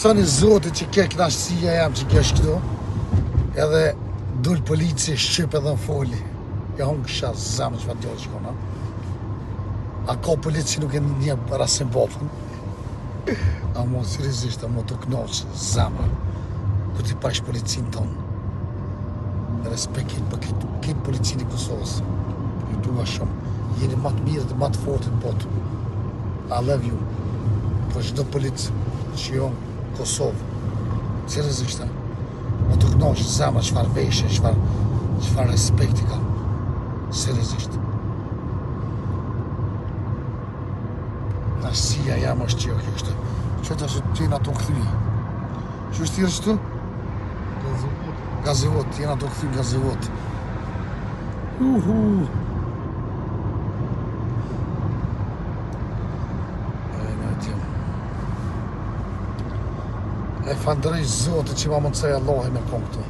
Sani zotit që ke knashtësia jam që kesh këtu, edhe dull polici shqip edhe në foli. Ja unë kësha zemë që fa djohë shkona. A ka polici nuk e një rasim bofën. A mo seriozisht, a mo të knoqë zemë. Ku ti pash policin tonë. Respekt për këtë policin i Kosovës. Ju dua shumë. Jeni më të mirë dhe më të fortë në botë. I love you. Për çdo polic që jo në Kosovë. Seriozisht. Mo të knoqë zemë, çfarë veshje, çfarë respekti ka. Seriozisht. Nashtësia jam është që kjo kështë. Që të është të jena të këthy. Që është tjërë që të? Gazivot, jena të këthy gazivot. E falënderoj Zotit që ma mundësoj Allahi me kom këtu.